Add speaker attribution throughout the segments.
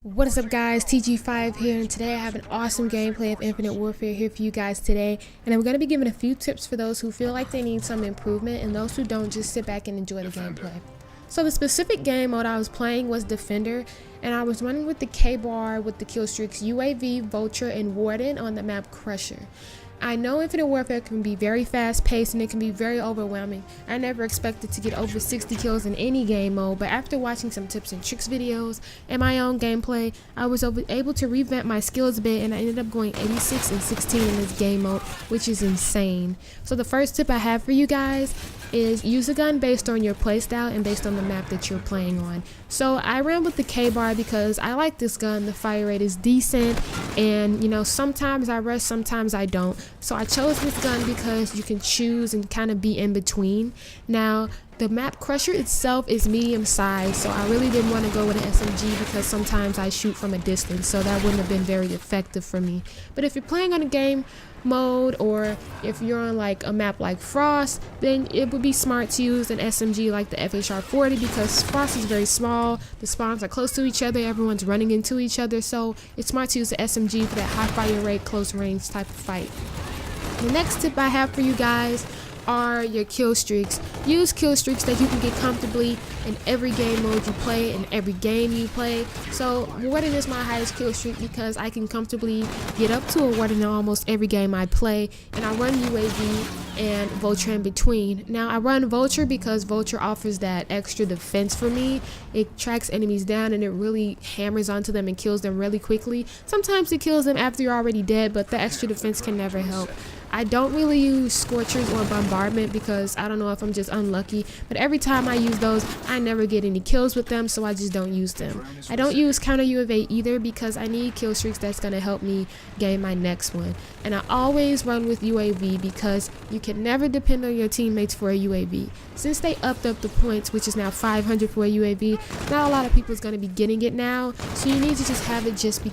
Speaker 1: What is up guys, TG5 here, and today I have an awesome gameplay of Infinite Warfare here for you guys today, and I'm going to be giving a few tips for those who feel like they need some improvement and those who don't, just sit back and enjoy the gameplay. So the specific game mode I was playing was Defender, and I was running with the K-Bar with the kill streaks UAV, Vulture, and Warden on the map Crusher. I know Infinite Warfare can be very fast paced and it can be very overwhelming. I never expected to get over 60 kills in any game mode, but after watching some tips and tricks videos and my own gameplay, I was able to revamp my skills a bit, and I ended up going 86 and 16 in this game mode, which is insane. So the first tip I have for you guys is use a gun based on your playstyle and based on the map that you're playing on. So I ran with the K-Bar because I like this gun. The fire rate is decent, and you know, sometimes I rush, sometimes I don't. So I chose this gun because you can choose and kind of be in between. Now the map Crusher itself is medium size, so I really didn't want to go with an SMG because sometimes I shoot from a distance, so that wouldn't have been very effective for me. But if you're playing on a game mode, or if you're on like a map like Frost, then it would be smart to use an SMG like the FHR-40 because Frost is very small, the spawns are close to each other, everyone's running into each other, so it's smart to use the SMG for that high fire rate, close range type of fight. The next tip I have for you guys are your kill streaks. Use kill streaks that you can get comfortably in every game mode you play, in every game you play. So Warden is my highest kill streak because I can comfortably get up to a Warden in almost every game I play, and I run UAV and Vulture in between. Now I run Vulture because Vulture offers that extra defense for me. It tracks enemies down and it really hammers onto them and kills them really quickly. Sometimes it kills them after you're already dead, but the extra defense can never help. I don't really use Scorchers or Bombardment because I don't know if I'm just unlucky, but every time I use those, I never get any kills with them, so I just don't use them. I don't use counter UAV either because I need kill streaks that's going to help me gain my next one. And I always run with UAV because you can never depend on your teammates for a UAV. Since they upped up the points, which is now 500 for a UAV, not a lot of people is going to be getting it now, so you need to just have it just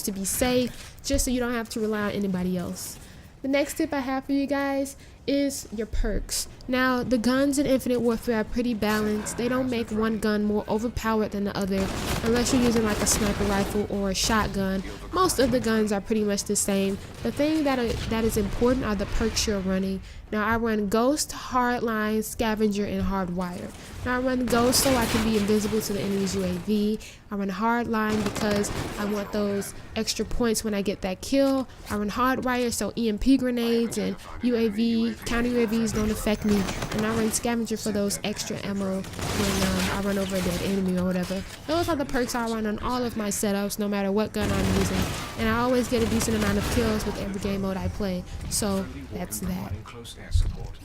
Speaker 1: to be safe, just so you don't have to rely on anybody else. The next tip I have for you guys is your perks. Now, the guns in Infinite Warfare are pretty balanced. They don't make one gun more overpowered than the other unless you're using like a sniper rifle or a shotgun. Most of the guns are pretty much the same. The thing that is important are the perks you're running. Now I run Ghost, Hardline, Scavenger, and Hardwire. Now I run Ghost so I can be invisible to the enemy's UAV. I run Hardline because I want those extra points when I get that kill. I run Hardwire so EMP grenades and UAV, counter UAVs don't affect me. And I run Scavenger for those extra ammo when I run over a dead enemy or whatever. Those are the perks I run on all of my setups, no matter what gun I'm using. And I always get a decent amount of kills with every game mode I play. So that's that.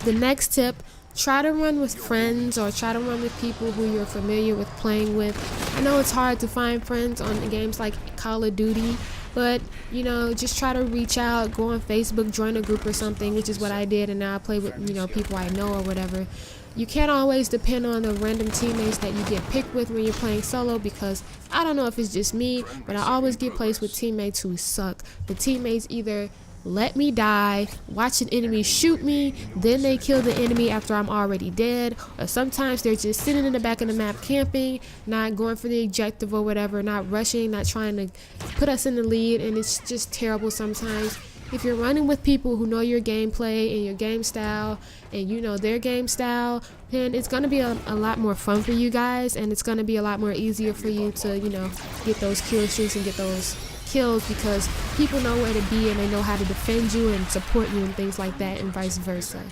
Speaker 1: The next tip, try to run with friends or try to run with people who you're familiar with playing with. I know it's hard to find friends on games like Call of Duty, but you know, just try to reach out, go on Facebook, join a group or something, which is what I did, and now I play with, you know, people I know or whatever. You can't always depend on the random teammates that you get picked with when you're playing solo, because I don't know if it's just me, but I always get placed with teammates who suck. The teammates either let me die, watch an enemy shoot me, then they kill the enemy after I'm already dead, or sometimes they're just sitting in the back of the map camping, not going for the objective or whatever, not rushing, not trying to put us in the lead, and it's just terrible sometimes. If you're running with people who know your gameplay and your game style, and you know their game style, then it's going to be a lot more fun for you guys, and it's going to be a lot more easier for you to, you know, get those kill streaks and get those kills because people know where to be and they know how to defend you and support you and things like that, and vice versa.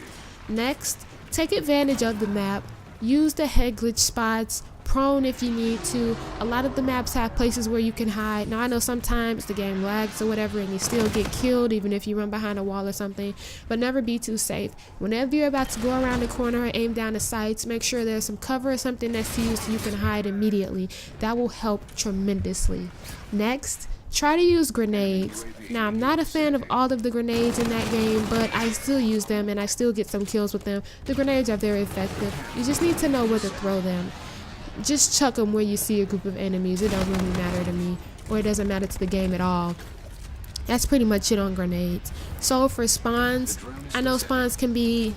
Speaker 1: Next, take advantage of the map. Use the head glitch spots, prone if you need to. A lot of the maps have places where you can hide. Now I know sometimes the game lags or whatever and you still get killed even if you run behind a wall or something, but never be too safe. Whenever you're about to go around the corner or aim down the sights, make sure there's some cover or something that's used so you can hide immediately. That will help tremendously. Next, try to use grenades. Now I'm not a fan of all of the grenades in that game, but I still use them and I still get some kills with them. The grenades are very effective. You just need to know where to throw them. Just chuck them where you see a group of enemies. It don't really matter to me, or it doesn't matter to the game at all. That's pretty much it on grenades. So for spawns, I know spawns can be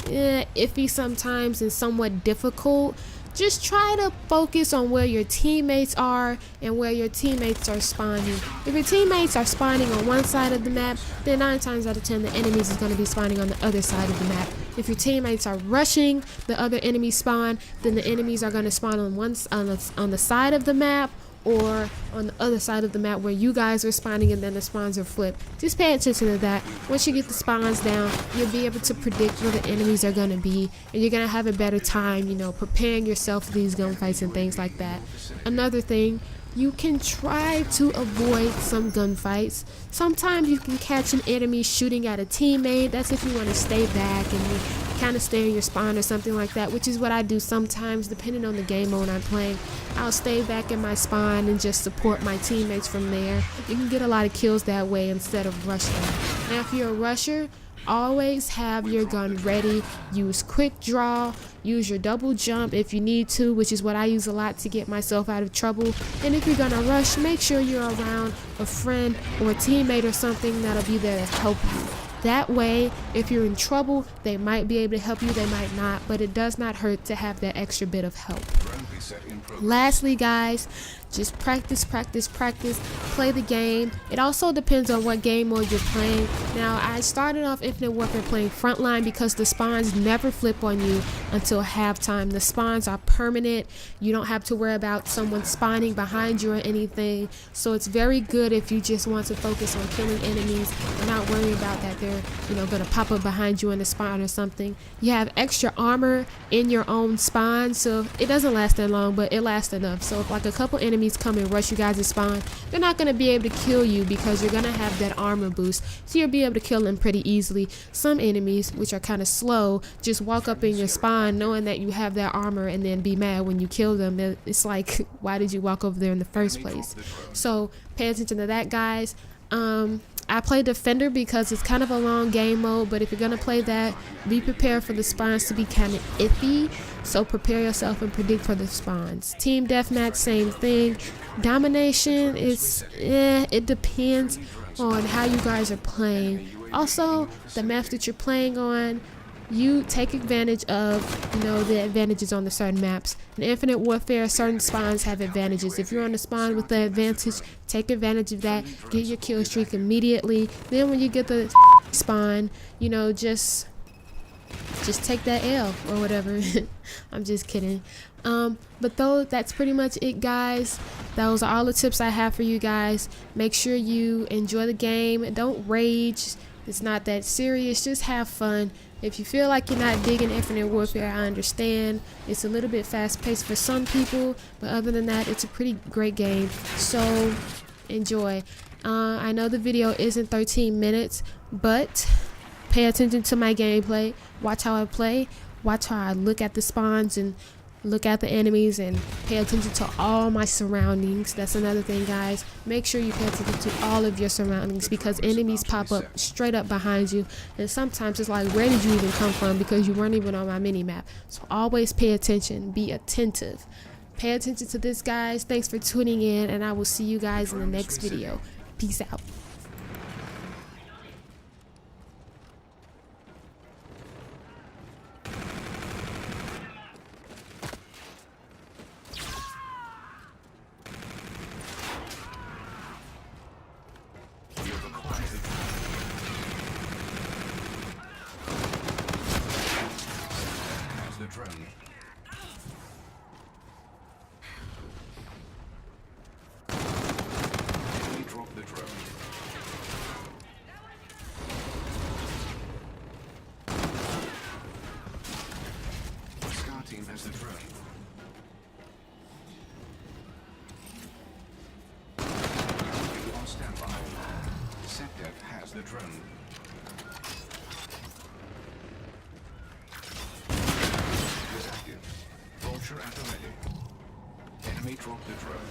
Speaker 1: iffy sometimes and somewhat difficult. just try to focus on where your teammates are and where your teammates are spawning. If your teammates are spawning on one side of the map, then 9 times out of 10 the enemies is going to be spawning on the other side of the map. If your teammates are rushing the other enemy spawn, then the enemies are going to spawn on the side of the map, or on the other side of the map where you guys are spawning, and then the spawns are flipped. Just pay attention to that. Once you get the spawns down, you'll be able to predict where the enemies are going to be, and you're going to have a better time, you know, preparing yourself for these gunfights and things like that. Another thing, you can try to avoid some gunfights. Sometimes you can catch an enemy shooting at a teammate. That's if you want to stay back and you kind of stay in your spawn or something like that, which is what I do sometimes depending on the game mode I'm playing. I'll stay back in my spawn and just support my teammates from there. You can get a lot of kills that way instead of rushing. Now if you're a rusher, always have your gun ready. Use quick draw, use your double jump if you need to, which is what I use a lot to get myself out of trouble. And if you're gonna rush, make sure you're around a friend or a teammate or something that'll be there to help you. That way, if you're in trouble, they might be able to help you, they might not, but it does not hurt to have that extra bit of help. Lastly, guys, just practice, play the game. It also depends on what game mode you're playing. Now, I started off Infinite Warfare playing Frontline because the spawns never flip on you until halftime. The spawns are permanent. You don't have to worry about someone spawning behind you or anything. So it's very good if you just want to focus on killing enemies and not worry about that they're, you know, gonna pop up behind you in the spawn or something. You have extra armor in your own spawn, so it doesn't last that long, but it lasts enough. So if like a couple enemies come and rush you guys' spawn, they're not going to be able to kill you because you're going to have that armor boost, so you'll be able to kill them pretty easily. Some enemies, which are kind of slow, just walk up in your spawn knowing that you have that armor and then be mad when you kill them. It's like, why did you walk over there in the first place? So pay attention to that, guys. I play Defender because it's kind of a long game mode, but if you're going to play that, be prepared for the spawns to be kind of iffy, so prepare yourself and predict for the spawns. Team Deathmatch, same thing. Domination, it depends on how you guys are playing. Also, the maps that you're playing on, you take advantage of, you know, the advantages on the certain maps. In Infinite Warfare, certain spawns have advantages. If you're on the spawn with the advantage, take advantage of that, get your kill streak immediately. Then when you get the spawn, you know, just take that L or whatever. I'm just kidding. But that's pretty much it, guys. Those are all the tips I have for you guys. Make sure you enjoy the game. Don't rage. It's not that serious. Just have fun. If you feel like you're not digging Infinite Warfare, I understand. It's a little bit fast-paced for some people, but other than that, it's a pretty great game. So enjoy. I know the video isn't 13 minutes, but pay attention to my gameplay. Watch how I play. Watch how I look at the spawns and look at the enemies, and pay attention to all my surroundings. That's another thing, guys. Make sure you pay attention to all of your surroundings, because enemies pop up straight up behind you, and sometimes it's like, where did you even come from, because you weren't even on my mini map. So always pay attention, be attentive. Pay attention to this, guys. Thanks for tuning in, and I will see you guys in the next video. Peace out.
Speaker 2: Drone. We drop the drone. Scar team has the drone. On standby. SecDef has the drone. At the ready. Enemy drop the drone.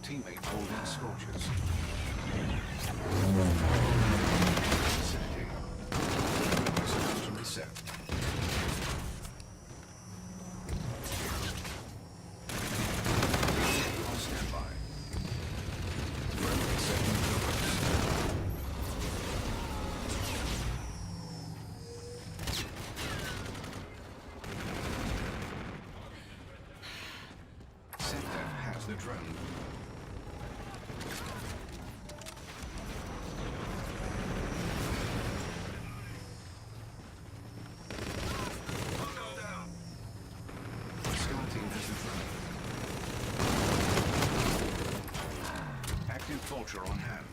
Speaker 2: teammate pulled in scorches. Vicinity. Is about to reset. On standby. Drone reset in progress. SecDef has the drone. Scar team has the drone. Active Vulture on hand.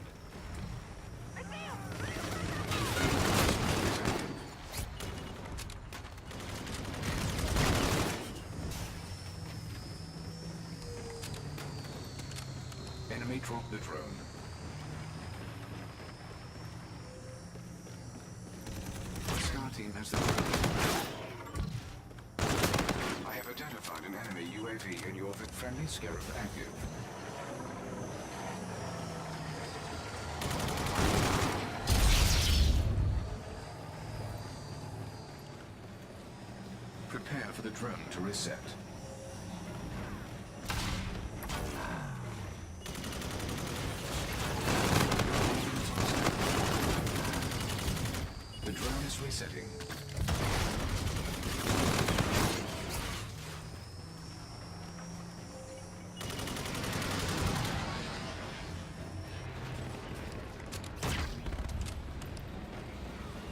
Speaker 2: Enemy dropped the drone. Scar team has the drone. I have identified an enemy UAV in your friendly Scarab active. Prepare for the drone to reset. The drone is resetting.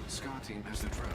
Speaker 2: Scar team has the drone.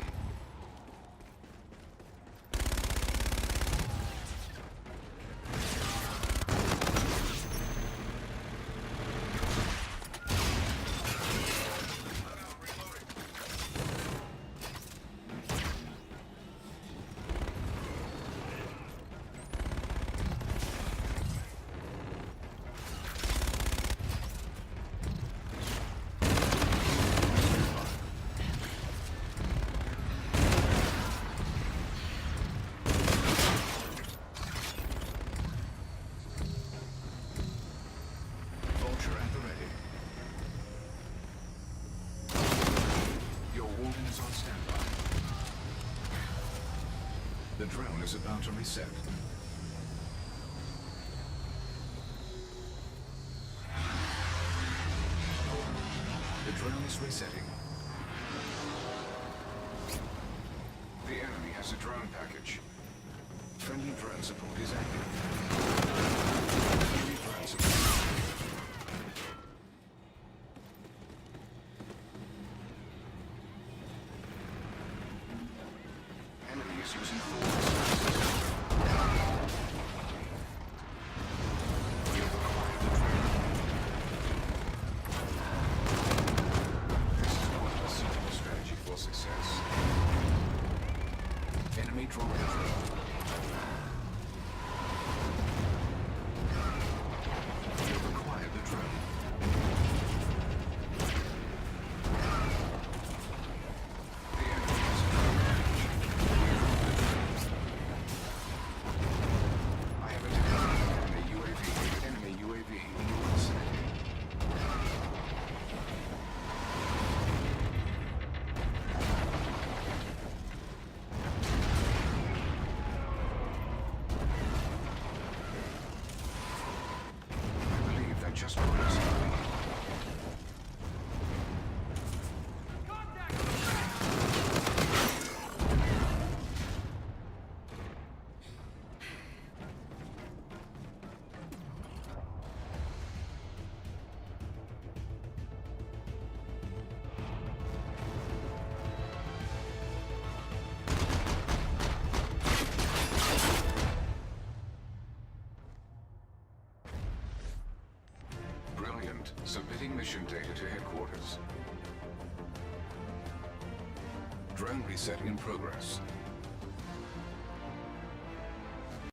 Speaker 2: Vulture at the ready. Your Warden is on standby. The drone is about to reset. The drone is resetting. The enemy has a drone package. Friendly drone support is active. Friendly drone support. Enemy is using force. You acquired the drone. This is not a suitable strategy for success. Enemy drone control. You've acquired the drone. The enemy has a drone package. I have identified enemy UAV. Enemy UAV in your vicinity. I believe that just brought us to me. Brilliant. Submitting mission data to headquarters. Drone reset in progress.